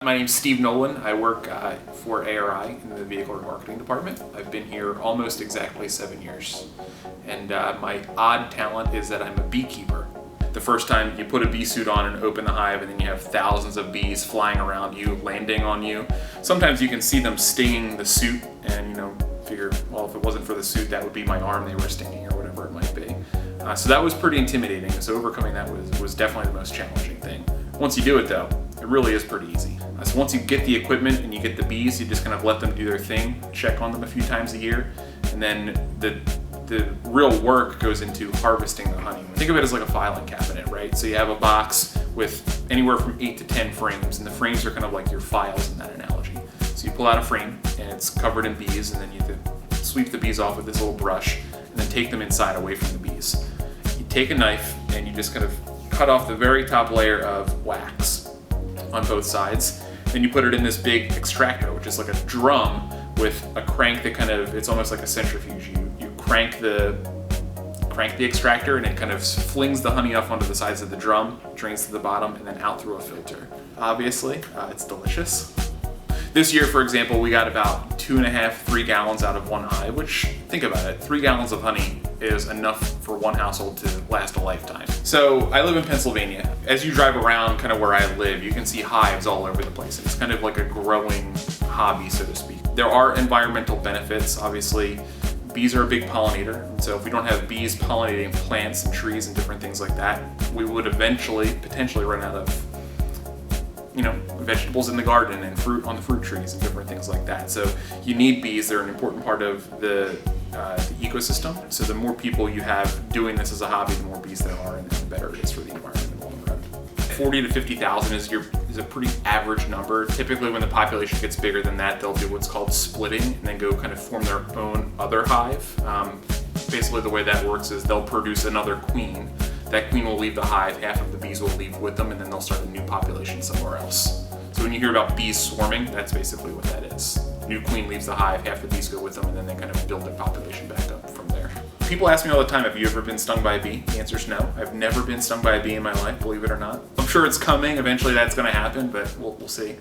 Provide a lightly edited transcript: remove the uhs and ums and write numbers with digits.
My name's Steve Nolan. I work for ARI in the Vehicle Remarketing Department. I've been here almost exactly 7 years. And my odd talent is that I'm a beekeeper. The first time you put a bee suit on and open the hive, and then you have thousands of bees flying around you, landing on you. Sometimes you can see them stinging the suit and figure, well, if it wasn't for the suit, that would be my arm they were stinging or whatever it might be. So that was pretty intimidating. So overcoming that was definitely the most challenging thing. Once you do it though, it really is pretty easy. So once you get the equipment and you get the bees, you just kind of let them do their thing, check on them a few times a year, and then the real work goes into harvesting the honey. Think of it as like a filing cabinet, right? So you have a box with anywhere from 8 to 10 frames, and the frames are kind of like your files in that analogy. So you pull out a frame and it's covered in bees, and then you have to sweep the bees off with this little brush and then take them inside away from the bees. You take a knife and you just kind of cut off the very top layer of wax on both sides. Then you put it in this big extractor, which is like a drum with a crank that it's almost like a centrifuge. You crank the extractor and it kind of flings the honey up onto the sides of the drum, drains to the bottom, and then out through a filter. Obviously, it's delicious. This year, for example, we got about 2.5, 3 gallons out of one hive, which, think about it, 3 gallons of honey is enough for one household to last a lifetime. So I live in Pennsylvania. As you drive around kind of where I live, you can see hives all over the place. It's kind of like a growing hobby, so to speak. There are environmental benefits. Obviously, bees are a big pollinator. And so if we don't have bees pollinating plants and trees and different things like that, we would eventually, potentially run out of vegetables in the garden and fruit on the fruit trees and different things like that. So you need bees. They're an important part of the ecosystem. So the more people you have doing this as a hobby, the more bees there are, and the better it is for the environment in the long run. 40 to 50,000 is a pretty average number. Typically when the population gets bigger than that, they'll do what's called splitting and then go kind of form their own other hive. Basically the way that works is they'll produce another queen. That queen will leave the hive, half of the bees will leave with them, and then they'll start a new population somewhere else. So when you hear about bees swarming, that's basically what that is. New queen leaves the hive, half the bees go with them, and then they kind of build their population back up from there. People ask me all the time, have you ever been stung by a bee? The answer is no. I've never been stung by a bee in my life, believe it or not. I'm sure it's coming. Eventually that's going to happen, but we'll see.